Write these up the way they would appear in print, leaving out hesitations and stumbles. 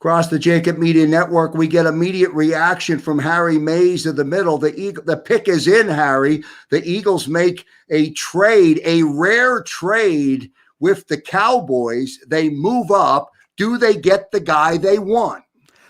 Across the JAKIB Media Network, we get immediate reaction from Harry Mays of the middle. The pick is in, Harry. The Eagles make a trade, a rare trade with the Cowboys. They move up. Do they get the guy they want?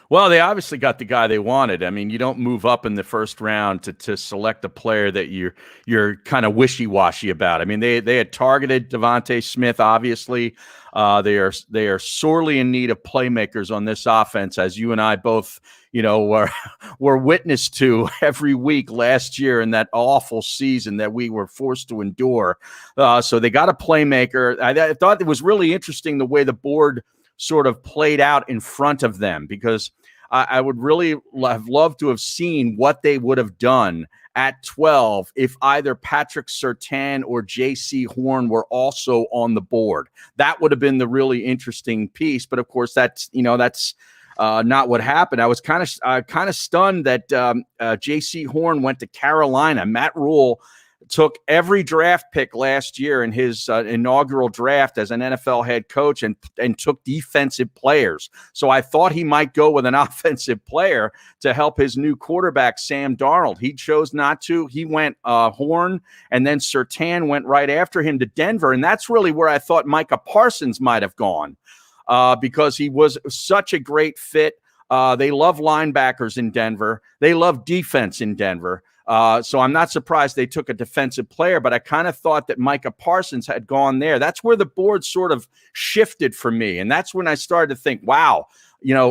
Well, they obviously got the guy they wanted. I mean, you don't move up in the first round to select a player that you're kind of wishy-washy about. I mean, they had targeted DeVonta Smith, obviously. They are sorely in need of playmakers on this offense, as you and I both, were witness to every week last year in that awful season that we were forced to endure. So they got a playmaker. I thought it was really interesting the way the board sort of played out in front of them, because I would really have loved to have seen what they would have done at 12 if either Patrick Surtain or J.C. Horn were also on the board. That would have been the really interesting piece. But of course, that's not what happened. I was kind of stunned that J.C. Horn went to Carolina. Matt Rule took every draft pick last year in his inaugural draft as an NFL head coach and took defensive players. So I thought he might go with an offensive player to help his new quarterback, Sam Darnold. He chose not to. He went Horn, and then Surtain went right after him to Denver. And that's really where I thought Micah Parsons might have gone because he was such a great fit. They love linebackers in Denver. They love defense in Denver. So I'm not surprised they took a defensive player, but I kind of thought that Micah Parsons had gone there. That's where the board sort of shifted for me. And that's when I started to think, wow,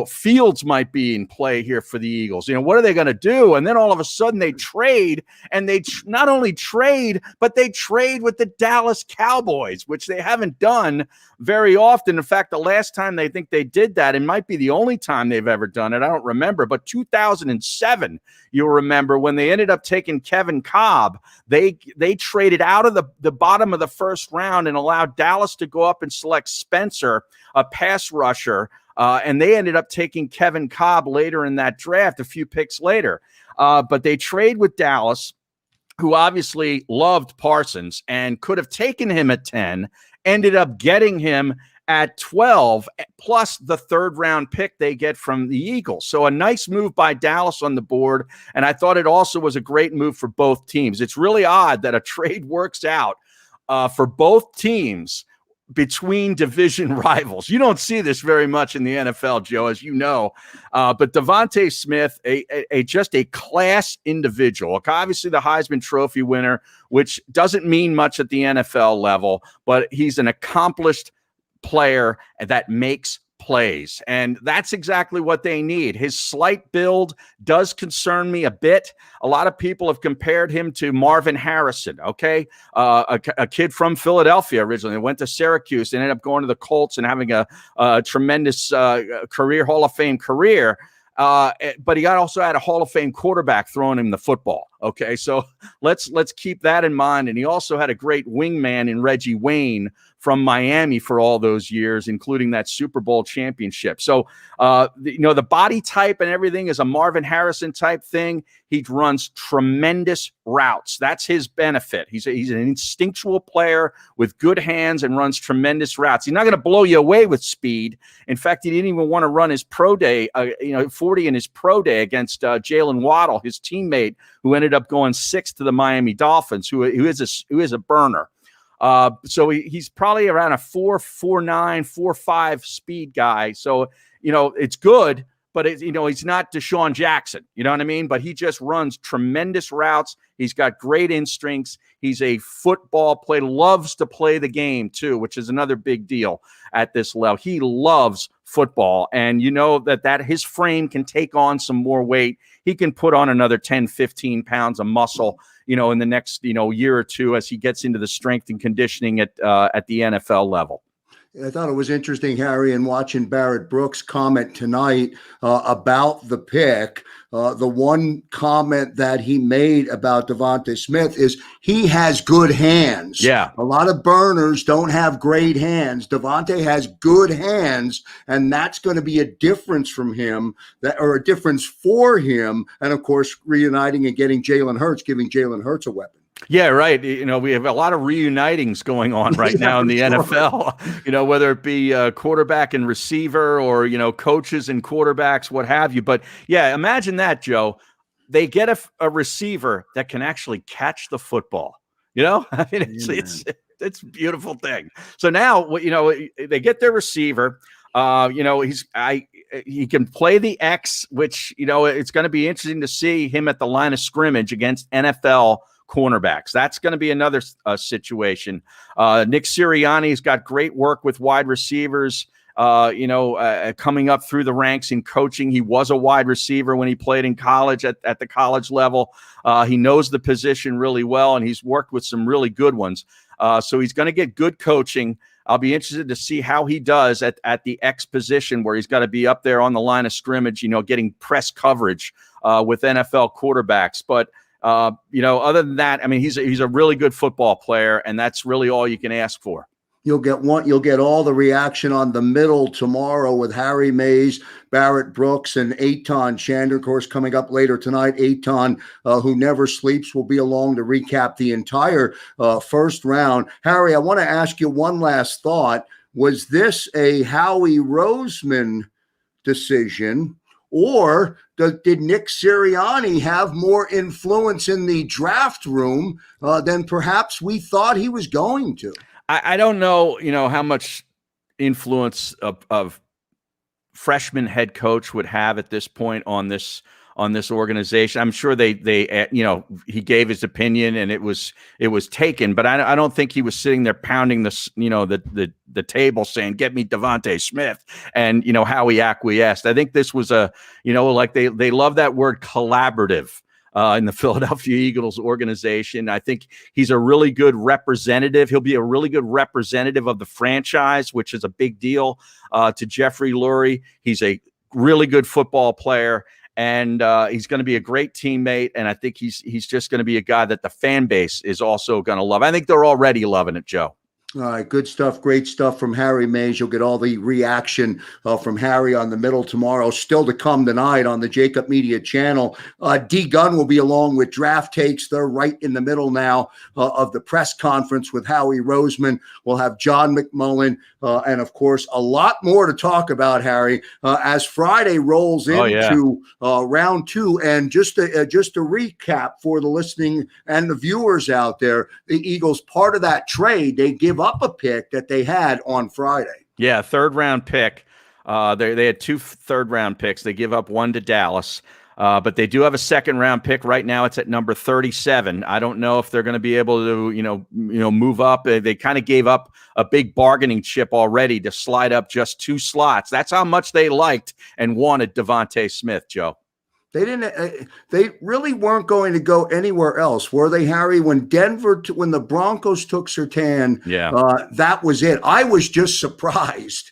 Fields might be in play here for the Eagles. What are they going to do? And then all of a sudden they trade, and they not only trade, but they trade with the Dallas Cowboys, which they haven't done very often. In fact, the last time they think they did that, it might be the only time they've ever done it. I don't remember, but 2007, you'll remember when they ended up taking Kevin Cobb, they traded out of the bottom of the first round and allowed Dallas to go up and select Spencer, a pass rusher. And they ended up taking Kevin Cobb later in that draft, a few picks later. But they trade with Dallas, who obviously loved Parsons and could have taken him at 10, ended up getting him at 12, plus the third round pick they get from the Eagles. So a nice move by Dallas on the board. And I thought it also was a great move for both teams. It's really odd that a trade works out for both teams between division rivals. You don't see this very much in the NFL, Joe, as you know. But DeVonta Smith, just a class individual. Obviously the Heisman Trophy winner, which doesn't mean much at the NFL level, but he's an accomplished player that makes plays. And that's exactly what they need. His slight build does concern me a bit. A lot of people have compared him to Marvin Harrison, okay? A kid from Philadelphia originally, went to Syracuse and ended up going to the Colts and having a tremendous career, Hall of Fame career. But he also had a Hall of Fame quarterback throwing him the football. Okay, so let's keep that in mind. And he also had a great wingman in Reggie Wayne from Miami for all those years, including that Super Bowl championship. So, the body type and everything is a Marvin Harrison type thing. He runs tremendous routes. That's his benefit. He's an instinctual player with good hands and runs tremendous routes. He's not going to blow you away with speed. In fact, he didn't even want to run his pro day, 40 in his pro day against Jalen Waddle, his teammate, who ended up going 6th to the Miami Dolphins, who is a burner. So he's probably around a 4.49, 4.5 speed guy. So, it's good, but he's not Deshaun Jackson, you know what I mean? But he just runs tremendous routes. He's got great instincts. He's a football player, loves to play the game too, which is another big deal at this level. He loves football, and that his frame can take on some more weight. He can put on another 10, 15 pounds of muscle, in the next, year or two as he gets into the strength and conditioning at the NFL level. I thought it was interesting, Harry, in watching Barrett Brooks comment tonight about the pick. The one comment that he made about DeVonta Smith is he has good hands. Yeah. A lot of burners don't have great hands. DeVonta has good hands, and that's going to be a difference from him, or a difference for him. And, of course, reuniting and getting Jalen Hurts, giving Jalen Hurts a weapon. Yeah, right. We have a lot of reunitings going on right now in the NFL, whether it be quarterback and receiver or, coaches and quarterbacks, what have you. But yeah, imagine that, Joe. They get a receiver that can actually catch the football. I mean, it's a beautiful thing. So now, they get their receiver. He can play the X, which, it's going to be interesting to see him at the line of scrimmage against NFL cornerbacks. That's going to be another situation. Nick Sirianni's got great work with wide receivers, coming up through the ranks in coaching. He was a wide receiver when he played in college at the college level. He knows the position really well, and he's worked with some really good ones. So he's going to get good coaching. I'll be interested to see how he does at the X position, where he's got to be up there on the line of scrimmage, getting press coverage with NFL quarterbacks. But other than that, I mean, he's a really good football player, and that's really all you can ask for. You'll get all the reaction on the middle tomorrow with Harry Mays, Barrett Brooks, and Eitan Shander. Of course, coming up later tonight, Eitan, who never sleeps, will be along to recap the entire first round. Harry, I want to ask you one last thought. Was this a Howie Roseman decision, or did Nick Sirianni have more influence in the draft room than perhaps we thought he was going to? I don't know, how much influence of freshman head coach would have at this point on this organization. I'm sure they he gave his opinion and it was taken, but I don't think he was sitting there pounding the table saying, "Get me DeVonta Smith," and how he acquiesced. I think this was like they love that word collaborative. In the Philadelphia Eagles organization. I think he's a really good representative. He'll be a really good representative of the franchise, which is a big deal to Jeffrey Lurie. He's a really good football player, and he's going to be a great teammate. And I think he's just going to be a guy that the fan base is also going to love. I think they're already loving it, Joe. All right, good stuff, great stuff from Harry Mays. You'll get all the reaction from Harry on the middle tomorrow. Still to come tonight on the JAKIB Media channel. D. Gunn will be along with Draft Takes. They're right in the middle now of the press conference with Howie Roseman. We'll have John McMullen and, of course, a lot more to talk about, Harry, as Friday rolls into round two. And just to recap for the listening and the viewers out there, the Eagles, part of that trade, they give up a pick that they had on Friday. Yeah, third round pick. They had 2 third-round picks. They give up one to Dallas, but they do have a second-round pick right now. It's at number 37. I don't know if they're going to be able to, move up. They kind of gave up a big bargaining chip already to slide up just 2 slots. That's how much they liked and wanted DeVonta Smith, Joe. They didn't. They really weren't going to go anywhere else, were they, Harry? When when the Broncos took Surtain, that was it. I was just surprised.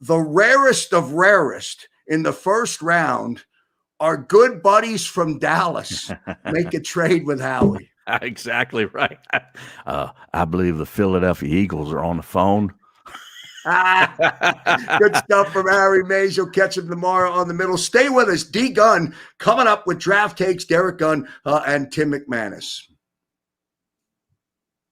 The rarest of rarest in the first round, our good buddies from Dallas make a trade with Howie. Exactly right. I believe the Philadelphia Eagles are on the phone. Good stuff from Harry Mays. You'll catch him tomorrow on the middle. Stay with us. D. Gunn coming up with Draft Takes, Derek Gunn and Tim McManus.